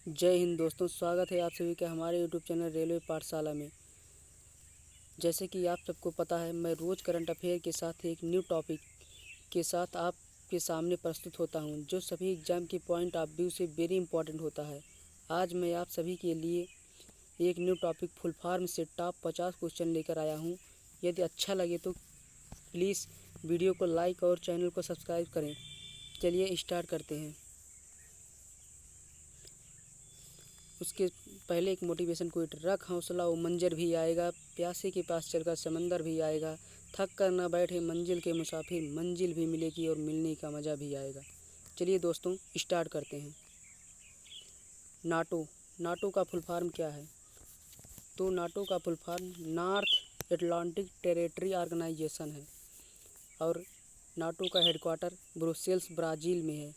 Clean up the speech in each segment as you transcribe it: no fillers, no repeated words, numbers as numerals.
जय हिंद दोस्तों, स्वागत है आप सभी का हमारे यूट्यूब चैनल रेलवे पाठशाला में। जैसे कि आप सबको पता है, मैं रोज़ करंट अफेयर के साथ एक न्यू टॉपिक के साथ आपके सामने प्रस्तुत होता हूं, जो सभी एग्ज़ाम के पॉइंट ऑफ व्यू से वेरी इंपॉर्टेंट होता है। आज मैं आप सभी के लिए एक न्यू टॉपिक फुल फॉर्म से टॉप 50 क्वेश्चन लेकर आया हूं। यदि अच्छा लगे तो प्लीज़ वीडियो को लाइक और चैनल को सब्सक्राइब करें। चलिए स्टार्ट करते हैं। उसके पहले एक मोटिवेशन कोट, रख हौसला वो मंजर भी आएगा, प्यासे के पास चलकर समंदर भी आएगा, थक कर न बैठे मंजिल के मुसाफिर, मंजिल भी मिलेगी और मिलने का मज़ा भी आएगा। चलिए दोस्तों स्टार्ट करते हैं। नाटो का फुल फॉर्म क्या है? तो नाटो का full form North Atlantic territory organisation है और नाटो का हेडक्वार्टर ब्रुसेल्स ब्राज़ील में है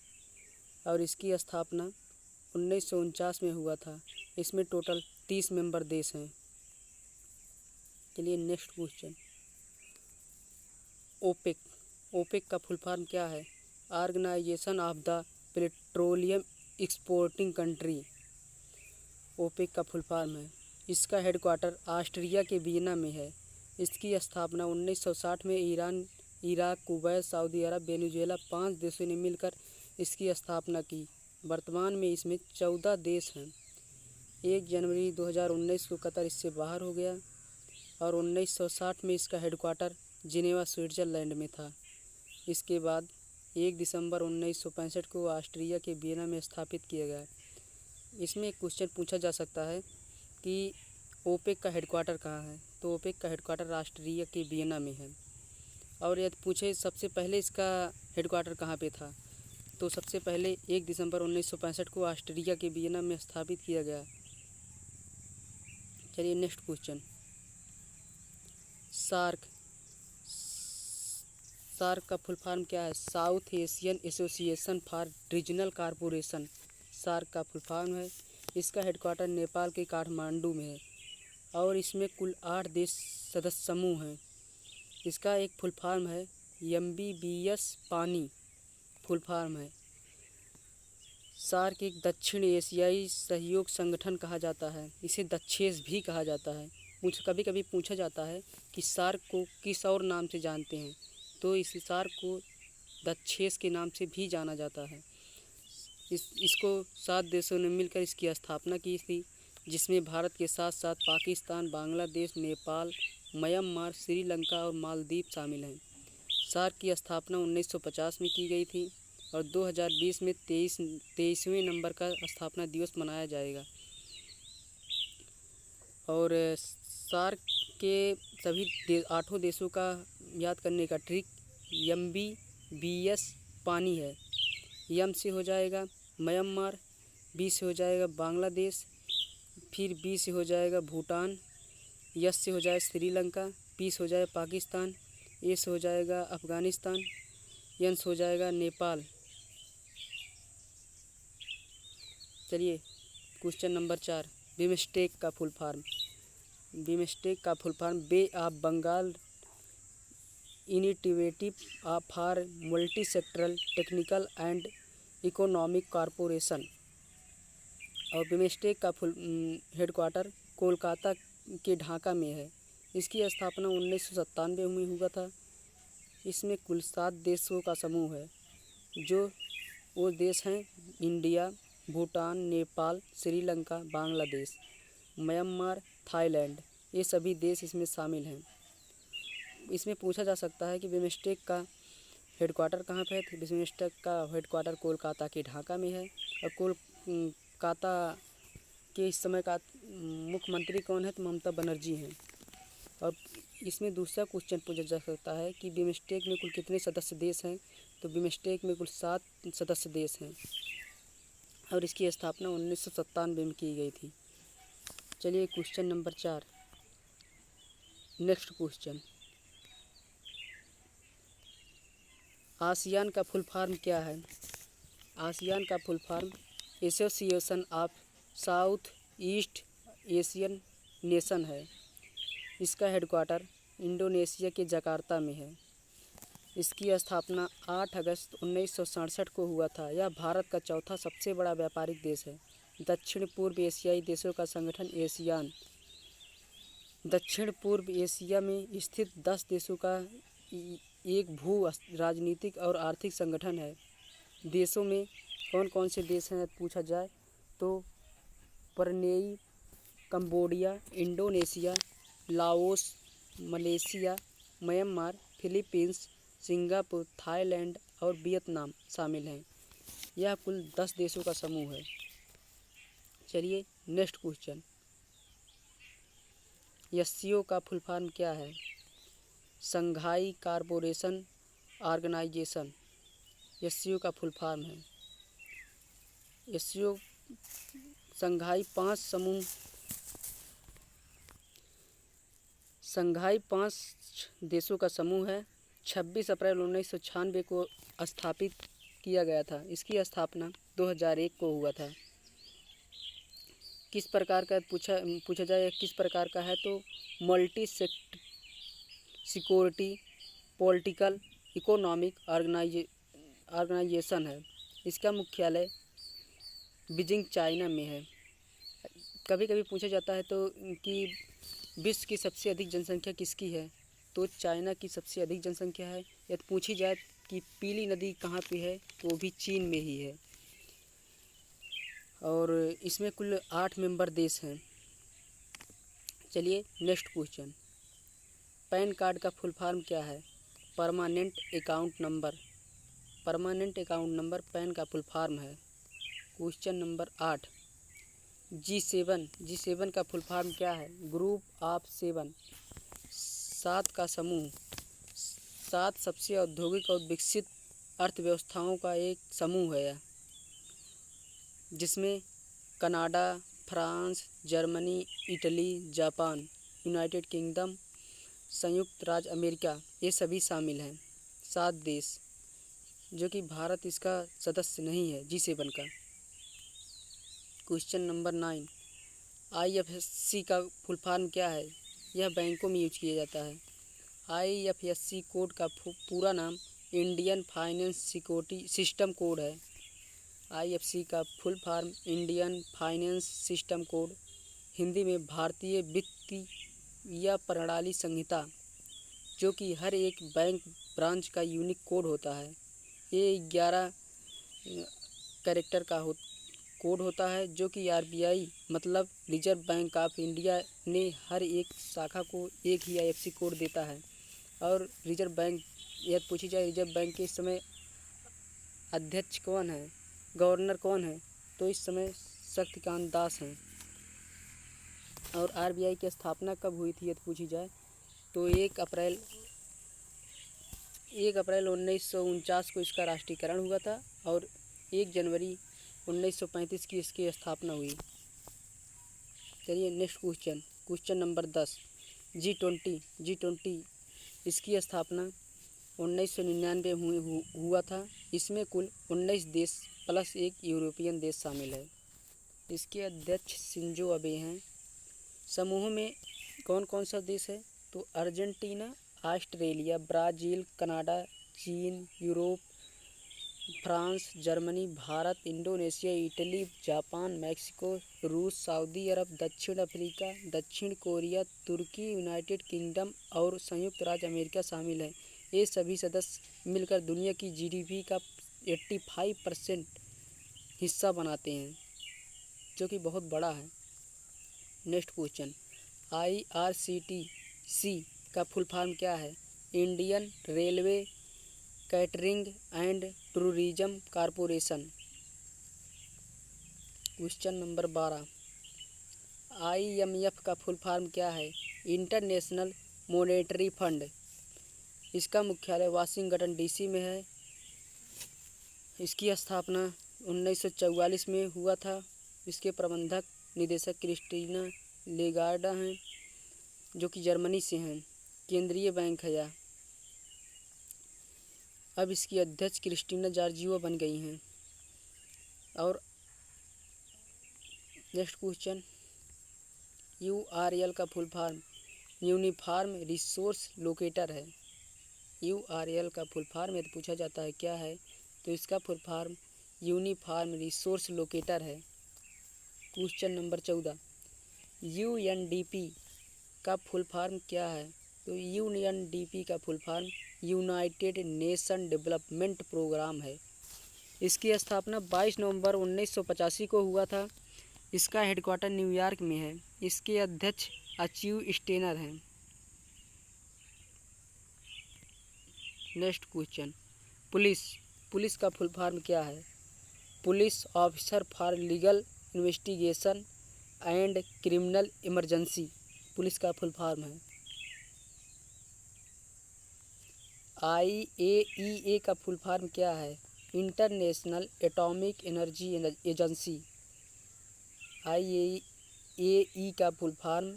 और इसकी स्थापना 1949 में हुआ था। इसमें टोटल 30 मेंबर देश हैं। चलिए नेक्स्ट क्वेश्चन, ओपेक का फुल फॉर्म क्या है? Organisation of the petroleum exporting country. OPEC का फुल फॉर्म है। इसका हेडक्वार्टर ऑस्ट्रिया के वियना में है। इसकी स्थापना 1960 में ईरान, इराक, कुवैत, सऊदी अरब, वेनेजुएला 5 देशों ने मिलकर इसकी स्थापना की। वर्तमान में इसमें 14 देश हैं। 1 जनवरी 2019 को कतर इससे बाहर हो गया और 1960 में इसका हेडक्वार्टर जिनेवा स्विट्ज़रलैंड में था। इसके बाद 1 दिसंबर 1965 को ऑस्ट्रिया के वियना में स्थापित किया गया। इसमें एक क्वेश्चन पूछा जा सकता है कि ओपेक का हेडक्वार्टर कहाँ है? तो ओपेक का हेडक्वार्टर ऑस्ट्रिया के वियना में है। और यदि पूछे सबसे पहले इसका हेडक्वार्टर कहाँ पे था, तो सबसे पहले 1 दिसंबर 1965 को ऑस्ट्रिया के वियना में स्थापित किया गया। चलिए नेक्स्ट क्वेश्चन, सार्क का फुल फॉर्म क्या है? South Asian association for regional corporation. SAARC का फुल फॉर्म है। इसका हेडक्वार्टर नेपाल के काठमांडू में है और इसमें कुल 8 देश सदस्य समूह हैं। इसका एक फुल फॉर्म है MBBS पानी फुल फॉर्म है। सार्क एक दक्षिण एशियाई सहयोग संगठन कहा जाता है। इसे दक्षेस भी कहा जाता है। कभी कभी पूछा जाता है कि सार्क को किस और नाम से जानते हैं, तो इस सार्क को दक्षेस के नाम से भी जाना जाता है। इसको 7 देशों ने मिलकर इसकी स्थापना की थी, जिसमें भारत के साथ साथ पाकिस्तान, बांग्लादेश, नेपाल, म्यांमार, श्रीलंका और मालदीव शामिल हैं। सार्क की स्थापना 1950 में की गई थी और 2020 में 23वें नंबर का स्थापना दिवस मनाया जाएगा। और सार्क के सभी 8 देशों का याद करने का ट्रिक MBBS पानी है। M से हो जाएगा म्यांमार, B से हो जाएगा बांग्लादेश, फिर B से हो जाएगा भूटान, S से हो जाएगा श्रीलंका, P से हो जाएगा पाकिस्तान, A से हो जाएगा अफ़गानिस्तान, N से हो जाएगा नेपाल। चलिए क्वेश्चन नंबर 4, बिमस्टेक का फुल फॉर्म। बिमस्टेक का full form Bay of Bengal initiative for multi sectoral technical and economic corporation. और बिमस्टेक का हेडक्वार्टर कोलकाता के ढाका में है। इसकी स्थापना 1997 में हुआ था। इसमें कुल 7 देशों का समूह है, जो वो देश हैं India, Bhutan, Nepal, Sri Lanka, Bangladesh, Myanmar, Thailand. ये सभी देश इसमें शामिल हैं। इसमें पूछा जा सकता है कि बिमस्टेक का हेडक्वार्टर कहाँ पे है? तो बिमस्टेक का हेडक्वार्टर कोलकाता के ढाका में है और कोलकाता के इस समय का मुख्यमंत्री कौन है? तो ममता बनर्जी हैं। और इसमें दूसरा क्वेश्चन पूछा जा सकता है कि बिमस्टेक में कुल कितने सदस्य देश हैं? तो बिमस्टेक में कुल 7 सदस्य देश हैं और इसकी स्थापना 1997 में की गई थी। चलिए question number 4, next question, ASEAN का फुल फॉर्म क्या है? आसियान का full form association of south east Asian nation है। इसका हेडक्वार्टर इंडोनेशिया के जकार्ता में है। इसकी स्थापना 8 अगस्त 1967 को हुआ था। यह भारत का चौथा सबसे बड़ा व्यापारिक देश है दक्षिण पूर्व एशियाई देशों का संगठन एशियान दक्षिण पूर्व एशिया में स्थित 10 देशों का एक भू राजनीतिक और आर्थिक संगठन है। देशों में कौन कौन से देश हैं पूछा जाए तो Brunei, Cambodia, Indonesia, Laos, Malaysia, Myanmar, Philippines, Singapore, Thailand और वियतनाम शामिल हैं। यह कुल 10 देशों का समूह है। चलिए नेक्स्ट क्वेश्चन, एससीओ का फुल फॉर्म क्या है? संघाई कॉरपोरेशन ऑर्गेनाइजेशन एससीओ का फुल फॉर्म है। एससीओ संघाई पाँच देशों का समूह है। 26 अप्रैल 1996 को स्थापित किया गया था। इसकी स्थापना 2001 को हुआ था। किस प्रकार का पूछा जाए किस प्रकार का है तो multi security political economic organisation है। इसका मुख्यालय बीजिंग चाइना में है। कभी कभी पूछा जाता है तो कि विश्व की सबसे अधिक जनसंख्या किसकी है तो चाइना की सबसे अधिक जनसंख्या है। यदि पूछी जाए कि पीली नदी कहाँ पे है तो वो भी चीन में ही है। और इसमें कुल 8 मेंबर देश हैं। चलिए नेक्स्ट क्वेश्चन, पैन कार्ड का फुल फॉर्म क्या है? परमानेंट अकाउंट नंबर पैन का फुल फॉर्म है। क्वेश्चन नंबर 8, G7 का फुल फॉर्म क्या है? ग्रुप ऑफ 7 7 का समूह 7 सबसे औद्योगिक और विकसित अर्थव्यवस्थाओं का एक समूह है जिसमें Canada, France, Germany, Italy, Japan, United kingdom, संयुक्त राज्य अमेरिका ये सभी शामिल हैं। 7 देश, जो कि भारत इसका सदस्य नहीं है G7 का। क्वेश्चन नंबर 9, IFSC का फुल फॉर्म क्या है? यह बैंकों में यूज किया जाता है। IFSC कोड का पूरा नाम Indian finance security system code है। IFSC का full form Indian finance system code, Hindi में भारतीय वित्तीय प्रणाली संहिता, जो कि हर एक बैंक ब्रांच का यूनिक कोड होता है। ये 11 कैरेक्टर का कोड होता है, जो कि RBI मतलब रिजर्व बैंक ऑफ इंडिया ने हर एक शाखा को एक ही IFSC कोड देता है। और रिजर्व बैंक, यदि पूछी जाए रिजर्व बैंक के इस समय अध्यक्ष कौन है, गवर्नर कौन है, तो इस समय शक्तिकांत दास हैं। और RBI की स्थापना कब हुई थी यदि पूछी जाए तो 1 अप्रैल 1949 को इसका राष्ट्रीयकरण हुआ था और 1 जनवरी 1935 की इसकी स्थापना हुई। चलिए नेक्स्ट क्वेश्चन नंबर 10, G20 इसकी स्थापना 1999 में हुआ था। इसमें कुल 19 देश प्लस एक यूरोपियन देश शामिल है। इसके अध्यक्ष शिंजो अबे हैं। समूह में कौन कौन सा देश है तो अर्जेंटीना, ऑस्ट्रेलिया, ब्राज़ील, कनाडा, चीन, Europe, France, Germany, Bharat, Indonesia, Italy, Japan, Mexico, रूस, सऊदी अरब, दक्षिण अफ्रीका, दक्षिण कोरिया, तुर्की, यूनाइटेड किंगडम और संयुक्त राज्य अमेरिका शामिल हैं। ये सभी सदस्य मिलकर दुनिया की GDP का 85% हिस्सा बनाते हैं, जो कि बहुत बड़ा है। नेक्स्ट क्वेश्चन, IRCTC का फुल फॉर्म क्या है? Indian railway catering and tourism corporation. Question number 12, IMF का फुल फॉर्म क्या है? International monetary fund. इसका मुख्यालय वाशिंगटन DC में है। इसकी स्थापना 1944 में हुआ था। इसके प्रबंधक निदेशक क्रिस्टीना लेगार्डा हैं, जो कि जर्मनी से हैं। केंद्रीय बैंक है यह। अब इसकी अध्यक्ष क्रिस्टीना जॉर्जिवा बन गई हैं। और नेक्स्ट क्वेश्चन, URL का full form uniform resource locator है। URL का फुल फॉर्म यदि पूछा जाता है क्या है तो इसका full form uniform resource locator है। क्वेश्चन नंबर 14, यूएनडीपी का फुल फॉर्म क्या है? तो यूएनडीपी का full form United Nation development programme है। इसकी स्थापना 22 नवंबर 1985 को हुआ था। इसका हेडक्वार्टर न्यूयॉर्क में है। इसके अध्यक्ष अचीव स्टेनर हैं। नेक्स्ट क्वेश्चन, पुलिस का फुल फॉर्म क्या है? Police officer for legal investigation and criminal emergency police का फुल फॉर्म है। IAEA का फुल फॉर्म क्या है? International atomic energy agency. IAEA का full form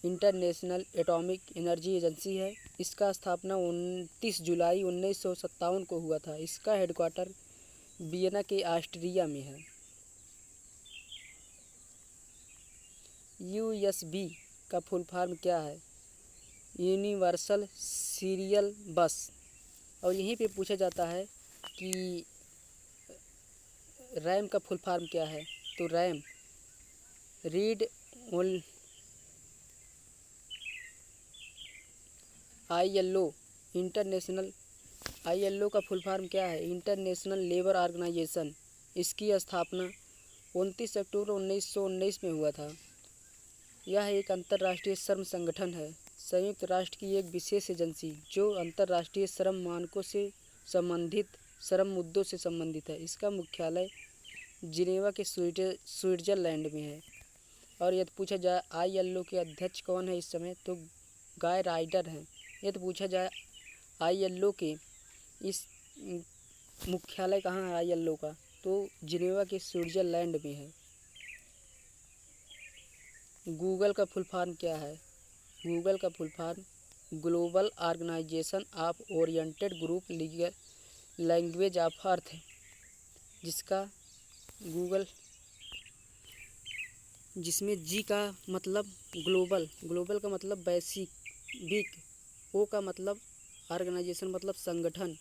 international atomic energy agency है। इसका स्थापना 29 जुलाई 1957 को हुआ था। इसका हेडक्वार्टर वियना के ऑस्ट्रिया में है। USB का फुल फॉर्म क्या है? यूनिवर्सल सीरियल बस। और यहीं पे पूछा जाता है कि रैम का फुल फॉर्म क्या है? तो RAM read only ILO international ILO का फुल फॉर्म क्या है? International labour organisation. इसकी स्थापना 29 अक्टूबर 1919 में हुआ था। यह एक अंतर्राष्ट्रीय श्रम संगठन है, संयुक्त राष्ट्र की एक विशेष एजेंसी जो अंतर्राष्ट्रीय श्रम मानकों से संबंधित श्रम मुद्दों से संबंधित है। इसका मुख्यालय जिनेवा के स्विट्जरलैंड में है। और यदि पूछा जाए ILO के अध्यक्ष कौन है इस समय, तो गाय राइडर हैं। यदि पूछा जाए ILO के इस मुख्यालय कहाँ है ILO का, तो जिनेवा के स्विट्जरलैंड में है। गूगल का फुल फॉर्म क्या है? गूगल का full form global organisation of oriented group legal language of earth है। जिसमें G का मतलब ग्लोबल का मतलब वैश्विक, O का मतलब ऑर्गेनाइजेशन मतलब संगठन,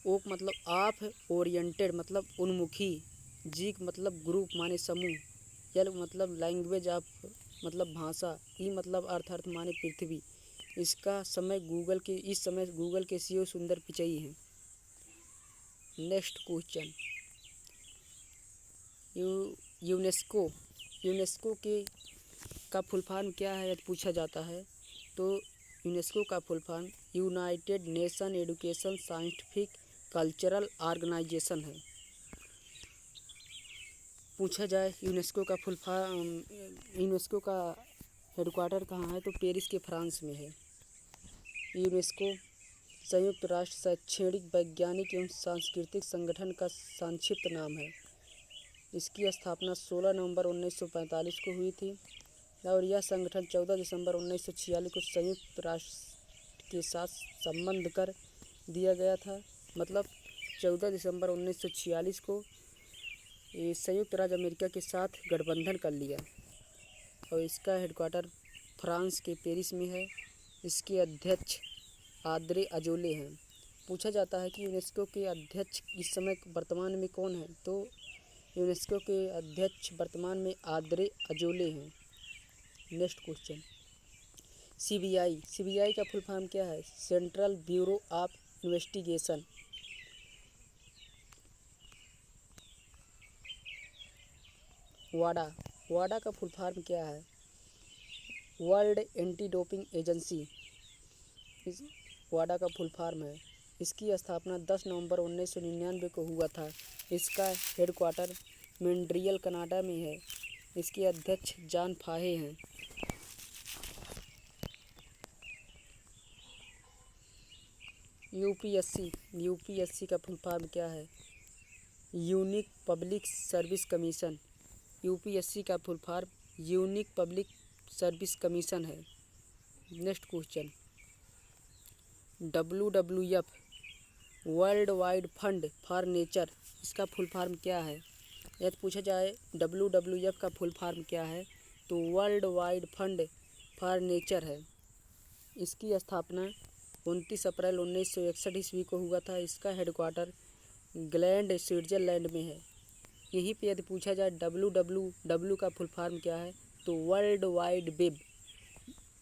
O का मतलब ऑफ, ओरिएंटेड मतलब उन्मुखी, G का मतलब ग्रुप माने समूह, L मतलब लैंग्वेज ऑफ मतलब भाषा, E मतलब अर्थ माने पृथ्वी। इसका समय इस समय गूगल के CEO सुंदर पिचई हैं। नेक्स्ट क्वेश्चन, यूनेस्को का फुल फॉर्म क्या है यदि पूछा जाता है, तो यूनेस्को का full form United Nation education scientific cultural organisation है। पूछा जाए यूनेस्को का हेडक्वार्टर कहाँ है, तो पेरिस के फ्रांस में है। यूनेस्को संयुक्त राष्ट्र शैक्षणिक, वैज्ञानिक एवं सांस्कृतिक संगठन का संक्षिप्त नाम है। इसकी स्थापना 16 नवंबर 1945 को हुई थी और यह संगठन 14 दिसंबर 1946 को संयुक्त राष्ट्र के साथ संबंध कर दिया गया था। मतलब 14 दिसंबर 1946 को ये संयुक्त राज्य अमेरिका के साथ गठबंधन कर लिया और इसका हेडक्वार्टर फ्रांस के पेरिस में है। इसके अध्यक्ष आद्रे अजोले हैं। पूछा जाता है कि यूनेस्को के अध्यक्ष इस समय वर्तमान में कौन है, तो यूनेस्को के अध्यक्ष वर्तमान में आद्रे अजोले हैं। नेक्स्ट क्वेश्चन, CBI का फुल फॉर्म क्या है? Central bureau of investigation. वाडा का फुल फॉर्म क्या है? वर्ल्ड एंटी डोपिंग एजेंसी वाडा का फुल फॉर्म है। इसकी स्थापना 10 नवंबर 1999 को हुआ था। इसका हेडक्वार्टर मॉन्ट्रियल कनाडा में है। इसके अध्यक्ष जॉन फाहे हैं। यूपीएससी का फुल फॉर्म क्या है? Unique public service commission. UPSC का full form unique public service commission है। Next question, WWF world wide fund for nature, इसका फुल फॉर्म क्या है? यदि पूछा जाए WWF का फुल फॉर्म क्या है, तो world wide fund for nature है। इसकी स्थापना 29 अप्रैल 1961 ईस्वी को हुआ था। इसका हेडक्वार्टर ग्लैंड स्विट्जरलैंड में है। यहीं पे यदि पूछा जाए WWW का फुल फॉर्म क्या है, तो वर्ल्ड वाइड वेब।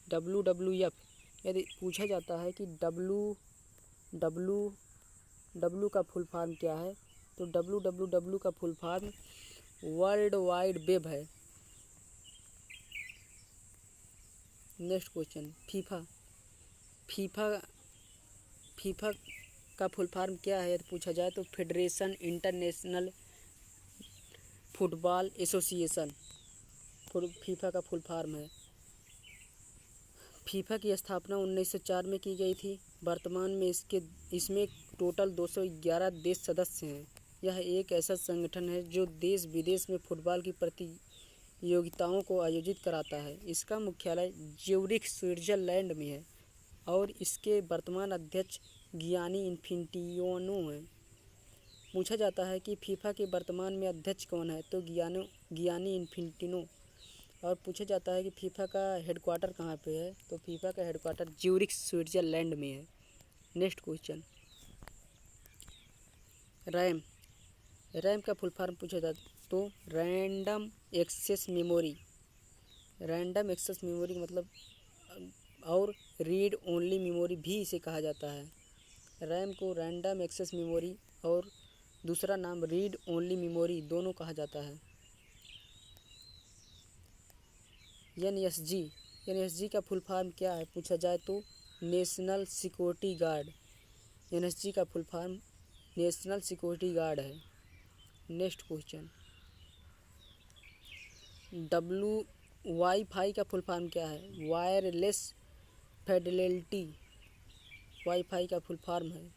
WWF यदि पूछा जाता है कि WWW का फुल फॉर्म क्या है, तो WWW का full form world wide web है। नेक्स्ट क्वेश्चन, फीफा का फुल फॉर्म क्या है यदि पूछा जाए, तो federation international football association FIFA का फुल फॉर्म है। फीफा की स्थापना 1904 में की गई थी। वर्तमान में इसमें टोटल 211 देश सदस्य हैं। यह एक ऐसा संगठन है जो देश विदेश में फुटबॉल की प्रतियोगिताओं को आयोजित कराता है। इसका मुख्यालय ज्यूरिख स्विट्जरलैंड में है और इसके वर्तमान अध्यक्ष गियानी इन्फेंटिनो हैं। पूछा जाता है कि फीफा के वर्तमान में अध्यक्ष कौन है, तो गियानी इन्फेंटिनो। और पूछा जाता है कि फीफा का हेडक्वार्टर कहाँ पे है, तो फीफा का हेडक्वार्टर ज्यूरिख स्विट्जरलैंड में है। नेक्स्ट क्वेश्चन, रैम का फुल फॉर्म पूछा जाता तो रैंडम एक्सेस मेमोरी मतलब और रीड ओनली मेमोरी भी इसे कहा जाता है। रैम को रैंडम एक्सेस मेमोरी और दूसरा नाम रीड ओनली मेमोरी दोनों कहा जाता है। NSG का फुल फॉर्म क्या है पूछा जाए तो नेशनल सिक्योरिटी गार्ड। NSG का full form national security guard है। नेक्स्ट क्वेश्चन, वाईफाई का फुल फॉर्म क्या है, वायरलेस फिडेलिटी वाईफाई का फुल फॉर्म है।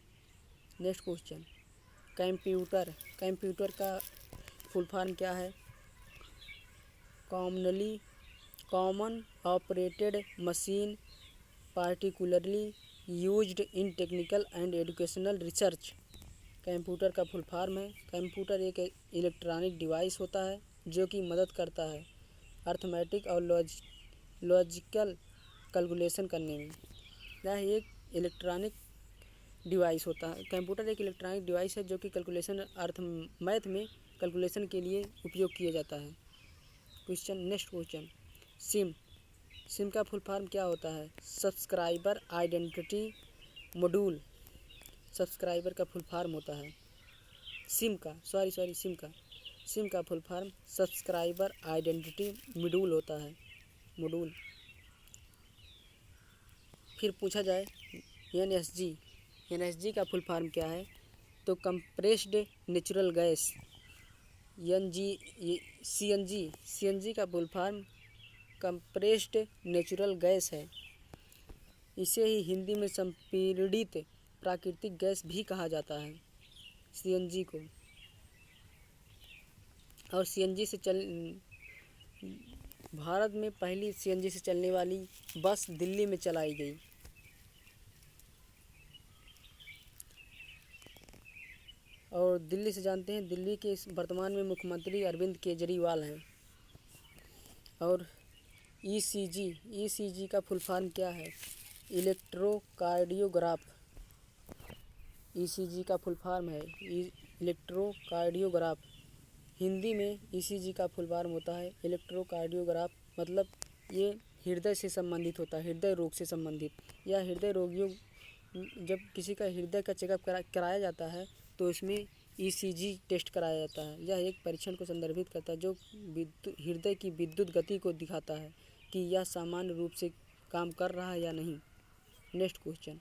नेक्स्ट क्वेश्चन, कंप्यूटर का फुल फॉर्म क्या है, common operated machine particularly used in technical and educational research. Computer का फुल फॉर्म है, कंप्यूटर एक इलेक्ट्रॉनिक डिवाइस होता है जो कि मदद करता है अर्थमेटिक और लॉजिकल कैलकुलेशन करने में। यह एक इलेक्ट्रॉनिक डिवाइस होता है। कंप्यूटर एक इलेक्ट्रॉनिक डिवाइस है जो कि मैथ में कैलकुलेशन के लिए उपयोग किया जाता है। नेक्स्ट क्वेश्चन, सिम का फुल फॉर्म क्या होता है, सब्सक्राइबर आइडेंटिटी मॉड्यूल सब्सक्राइबर का फुल फॉर्म होता है। सिम का full form subscriber identity module होता है, मॉड्यूल। फिर पूछा जाए NSG का फुल फॉर्म क्या है, तो कंप्रेस्ड नेचुरल गैस CNG का full form compressed natural gas है। इसे ही हिंदी में संपीड़ित प्राकृतिक गैस भी कहा जाता है, CNG को। और भारत में पहली CNG से चलने वाली बस दिल्ली में चलाई गई। और दिल्ली से जानते हैं, दिल्ली के वर्तमान में मुख्यमंत्री अरविंद केजरीवाल हैं। और ECG का फुल फॉर्म क्या है, इलेक्ट्रोकार्डियोग्राफ। ECG का फुल फॉर्म है इलेक्ट्रोकार्डियोग्राफ। हिंदी में ECG का फुल फॉर्म होता है इलेक्ट्रोकार्डियोग्राफ। मतलब ये हृदय से संबंधित होता है, हृदय रोग से संबंधित। या हृदय रोगियों जब किसी का हृदय का चेकअप कराया जाता है तो इसमें ECG टेस्ट कराया जाता है। यह एक परीक्षण को संदर्भित करता है जो हृदय की विद्युत गति को दिखाता है कि यह सामान्य रूप से काम कर रहा है या नहीं। नेक्स्ट क्वेश्चन,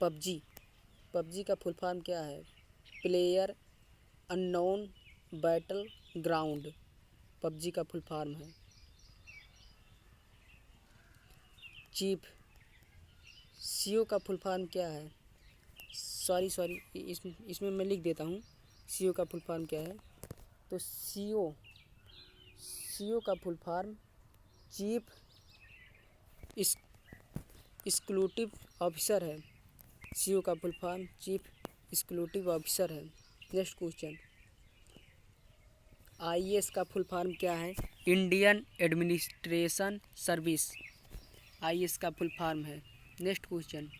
पबजी का फुल फॉर्म क्या है, player unknown battle ground PUBG का फुल फॉर्म है। चीफ CO का फुल फॉर्म क्या है, सॉरी इसमें मैं लिख देता हूँ CO का फुल फॉर्म क्या है। तो CO का full form chief executive officer है। CO का full form chief executive officer है। नेक्स्ट क्वेश्चन, IAS का फुल फॉर्म क्या है, इंडियन एडमिनिस्ट्रेशन सर्विस IAS का फुल फॉर्म है। नेक्स्ट क्वेश्चन,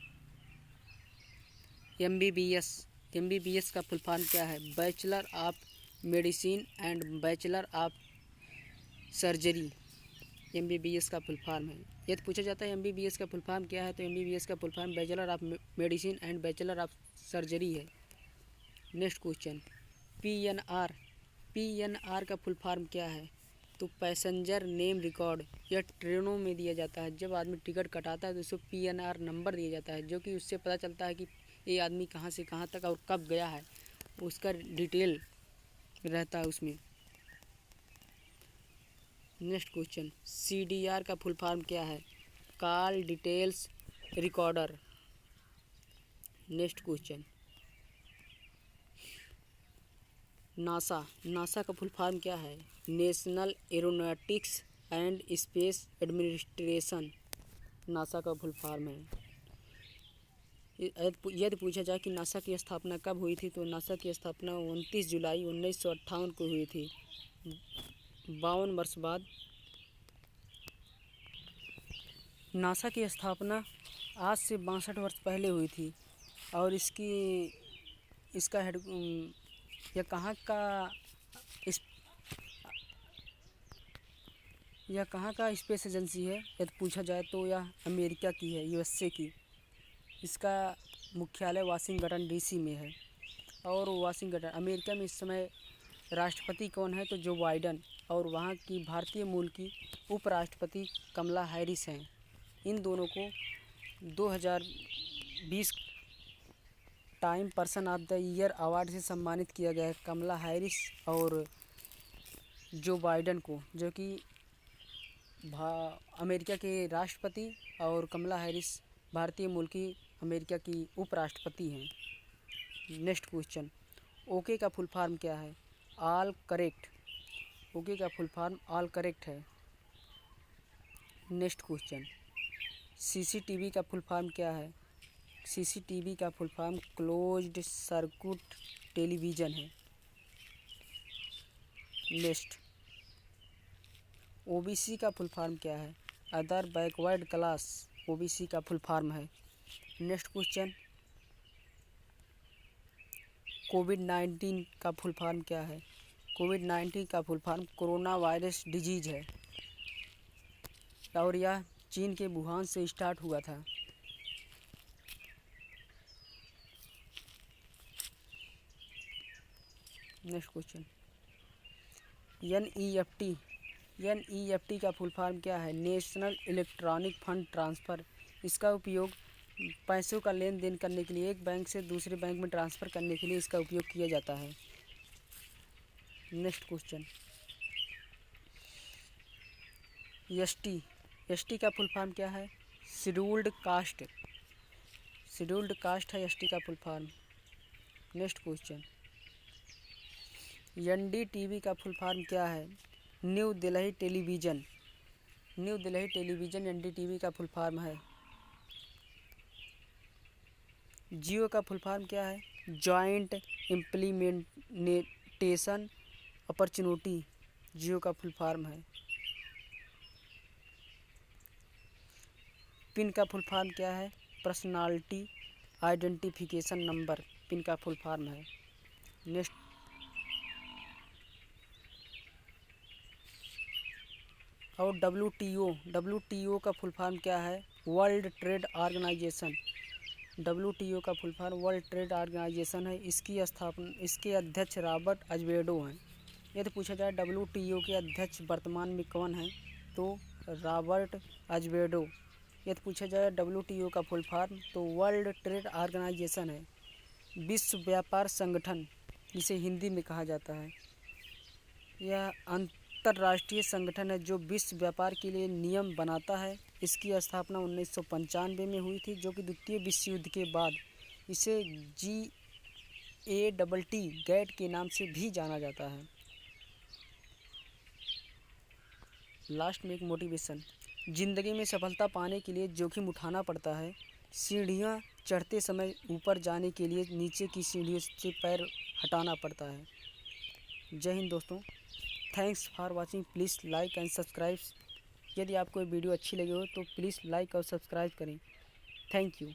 MBBS का फुल फॉर्म क्या है, bachelor of medicine and bachelor of surgery. MBBS का फुल फॉर्म है। यदि पूछा जाता है MBBS का फुल फॉर्म क्या है, तो MBBS का full form bachelor of medicine and bachelor of surgery है। नेक्स्ट क्वेश्चन, PNR का फुल फॉर्म क्या है? तो पैसेंजर नेम रिकॉर्ड। यह ट्रेनों में दिया जाता है। जब आदमी टिकट कटाता है तो उसको PNR नंबर दिया जाता है, जो कि उससे पता चलता है कि ये आदमी कहाँ से कहाँ तक और कब गया है, उसका डिटेल रहता है उसमें। नेक्स्ट क्वेश्चन, CDR का फुल फॉर्म क्या है? Call details recorder. Next question, NASA का फुल फॉर्म क्या है? National aeronautics and space administration NASA का फुल फॉर्म है। यदि पूछा जाए कि नासा की स्थापना कब हुई थी, तो नासा की स्थापना 29 जुलाई 1958 को हुई थी, 52 वर्ष बाद। नासा की स्थापना आज से 62 वर्ष पहले हुई थी। और इसका हेड यह कहाँ का स्पेस एजेंसी है? यदि पूछा जाए तो यह अमेरिका की है, USA की। इसका मुख्यालय वाशिंगटन DC में है। और वाशिंगटन अमेरिका में इस समय राष्ट्रपति कौन है? तो जो बाइडन। और वहाँ की भारतीय मूल की उपराष्ट्रपति कमला हैरिस हैं। इन दोनों को 2020 time person of the year award से सम्मानित किया गया है। कमला हैरिस और जो बाइडन को, जो कि अमेरिका के राष्ट्रपति, और कमला हैरिस भारतीय मूल की अमेरिका की उपराष्ट्रपति हैं। नेक्स्ट क्वेश्चन, ओके का फुल फॉर्म क्या है? All correct. ओके का फुल फॉर्म ऑल करेक्ट है। नेक्स्ट क्वेश्चन, CCTV का फुल फॉर्म क्या है? CCTV का full form closed circuit television है। नेक्स्ट, OBC का फुल फॉर्म क्या है? अदर बैकवर्ड क्लास OBC का फुल फॉर्म है। नेक्स्ट क्वेश्चन, कोविड-19 का फुल फॉर्म क्या है? कोविड-19 का full form corona virus disease है, और यह चीन के वुहान से स्टार्ट हुआ था। नेक्स्ट क्वेश्चन, NEFT का फुल फॉर्म क्या है? National electronic fund transfer. इसका उपयोग पैसों का लेन देन करने के लिए, एक बैंक से दूसरे बैंक में ट्रांसफ़र करने के लिए इसका उपयोग किया जाता है। नेक्स्ट क्वेश्चन, ST का फुल फॉर्म क्या है? शेड्यूल्ड कास्ट है ST का full form. Next question, NDTV का फुल फॉर्म क्या है? न्यू दिल्ली टेलीविज़न NDTV का फुल फॉर्म है। जियो का फुल फॉर्म क्या है? जॉइंट इम्प्लीमेंटेशन अपॉर्चुनिटी जियो का फुल फॉर्म है। पिन का फुल फॉर्म क्या है? पर्सनालिटी आइडेंटिफिकेशन नंबर पिन का फुल फॉर्म है। नेक्स्ट, और WTO का फुल फॉर्म क्या है? World trade organisation. WTO का full form world trade organisation है। इसके अध्यक्ष रॉबर्ट अज़ेवेडो हैं। यदि पूछा जाए WTO के अध्यक्ष वर्तमान में कौन है, तो रॉबर्ट अज़ेवेडो। यदि पूछा जाए WTO का फुल फॉर्म, तो वर्ल्ड ट्रेड ऑर्गेनाइजेशन है, विश्व व्यापार संगठन इसे हिंदी में कहा जाता है। यह अंतर्राष्ट्रीय संगठन है जो विश्व व्यापार के लिए नियम बनाता है। इसकी स्थापना 1995 में हुई थी, जो कि द्वितीय विश्व युद्ध के बाद इसे GATT के नाम से भी जाना जाता है। लास्ट में एक मोटिवेशन, ज़िंदगी में सफलता पाने के लिए जोखिम उठाना पड़ता है। सीढ़ियाँ चढ़ते समय ऊपर जाने के लिए नीचे की सीढ़ियों से पैर हटाना पड़ता है। जय हिंद दोस्तों, thanks for watching. Please like and subscribe. यदि आपको वीडियो अच्छी लगी हो तो प्लीज़ लाइक और सब्सक्राइब करें। Thank you.